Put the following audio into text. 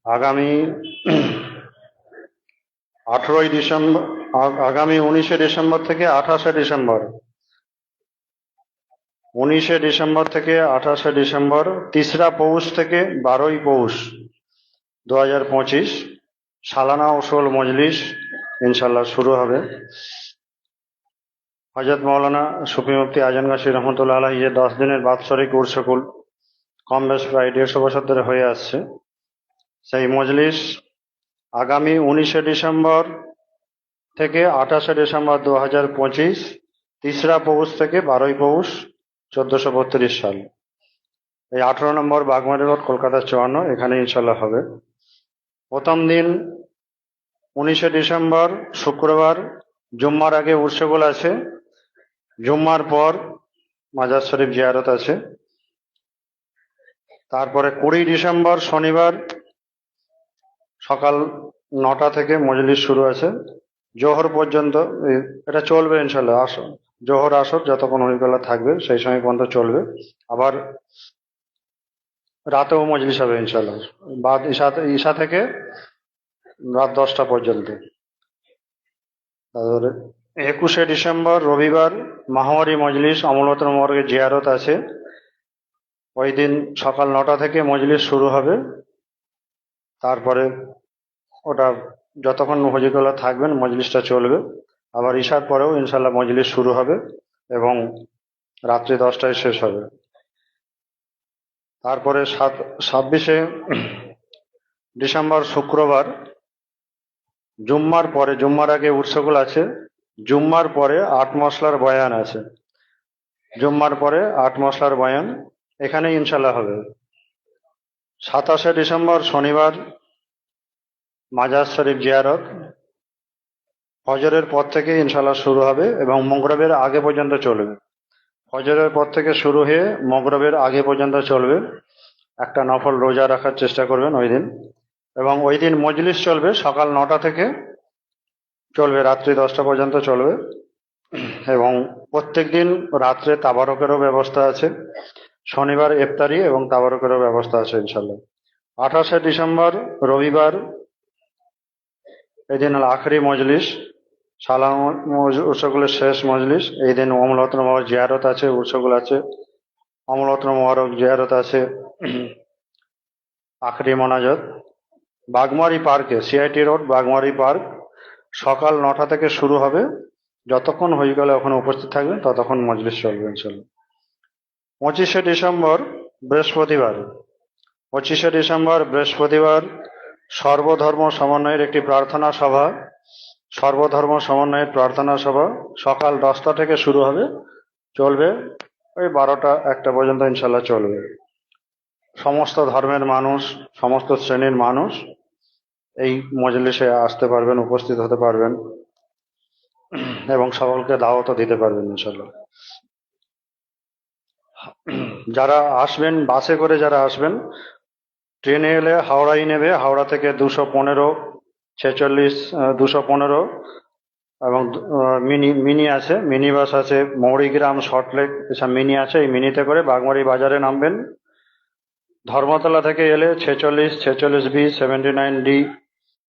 আগামী 18 ডিসেম্বর, আগামী 19 ডিসেম্বর থেকে 28 ডিসেম্বর, 19 ডিসেম্বর থেকে 28 ডিসেম্বর, 3রা পৌষ থেকে 12ই পৌষ 2025 সালানা উসুল মজলিস ইনশাল্লাহ শুরু হবে। হযরত মাওলানা সুফি মুফতি আজান গাছি রহমতুল্লাহ আলাইহি যে 10 দিনের বাৎসরিক উরসকুল কম বেশ প্রায় 150 বছর ধরে হয়ে আসছে, সেই মজলিস আগামী 19 ডিসেম্বর থেকে 28 ডিসেম্বর 2025, 3রা পৌষ থেকে 12ই পৌষ 1432 সাল, এই 18 নম্বর বাগমারি রোড, কলকাতা 54, এখানে ইনশাল্লাহ হবে। প্রথম দিন 19 ডিসেম্বর শুক্রবার, জুম্মার আগে উরসগুল আছে, জুম্মার পর মাজার শরীফ জিয়ারত আছে। তারপরে 20 ডিসেম্বর শনিবার সকাল 9টা থেকে মজলিস শুরু আছে, জোহর পর্যন্ত এটা চলবে ইনশাল্লাহ। জোহর আসর যতক্ষণ হরিবেলা থাকবে সেই সময় পর্যন্ত চলবে। আবার রাতেও মজলিস হবে ইনশাল্লাহ, বাদ ঈশা থেকে রাত 10টা পর্যন্ত। তারপরে 21 ডিসেম্বর রবিবার মাহওয়ারি মজলিস অমলতন মর্গে জিয়ারত আছে, ওই দিন সকাল 9টা থেকে মজলিস শুরু হবে। তারপরে ওটা যতক্ষণ হজিকলা থাকবেন মজলিসটা চলবে। আবার ঈশার পরেও ইনশাল্লাহ মজলিস শুরু হবে এবং রাত্রি 10টায় শেষ হবে। তারপরে 26 ডিসেম্বর শুক্রবার, জুম্মার পরে, জুম্মার আগে উৎসগুলো আছে, জুম্মার পরে 8 মশলার বয়ান আছে, জুম্মার পরে 8 মশলার বয়ান এখানে ইনশাল্লাহ হবে। 27 ডিসেম্বর শনিবার মাজার শরীফ জিয়ারত ফজরের পর থেকে ইনশাল্লাহ শুরু হবে এবং মগরিবের আগে পর্যন্ত চলবে। ফজরের পর থেকে শুরু হয়ে মগরিবের আগে পর্যন্ত চলবে। একটা নফল রোজা রাখার চেষ্টা করবেন ওই দিন, এবং ওই দিন মজলিস চলবে সকাল 9টা থেকে চলবে রাত্রি 10টা পর্যন্ত চলবে। এবং প্রত্যেক দিন রাত্রে তাবারকেরও ব্যবস্থা আছে, শনিবার ইফতারি এবং তাবারকেরও ব্যবস্থা আছে ইনশাল্লাহ। 28 ডিসেম্বর রবিবার, এই দিন আখরি মজলিস, সালাম উৎসগুলের শেষ মজলিস। এই দিন অমলতন মোবারক জিয়ারত আছে, উৎসগুল আছে, অমলতন মোবারক জিয়ারত আছে, আখরি মোনাজাত বাগমারি পার্কে, সিআইটি রোড বাগমারি পার্ক, সকাল 9টা থেকে শুরু হবে। যতক্ষণ হয়ে গেলে ওখানে উপস্থিত থাকবেন ততক্ষণ মজলিস চলবে ইনশাল্লাহ। 25 ডিসেম্বর বৃহস্পতিবার, 25 ডিসেম্বর বৃহস্পতিবার সর্বধর্ম সমন্বয়ের একটি প্রার্থনা সভা, সর্বধর্ম সমন্বয়ের প্রার্থনা সভা সকাল 10টা থেকে শুরু হবে, চলবে ওই 12টা-1টা পর্যন্ত ইনশাল্লাহ চলবে। সমস্ত ধর্মের মানুষ, সমস্ত শ্রেণীর মানুষ এই মজলিসে আসতে পারবেন, উপস্থিত হতে পারবেন এবং সকলকে দাওয়াতও দিতে পারবেন ইনশাল্লাহ। যারা আসবেন বাসে করে, যারা আসবেন ট্রেনে এলে হাওড়াই নেবে, হাওড়া থেকে 215 এবং মিনি আছে, মিনি বাস আছে, মৌরিগ্রাম, শর্টলেক এসব মিনি আছে। এই মিনিতে করে বাগমারি বাজারে নামবেন। ধর্মতলা থেকে এলে 46, 46B, 79D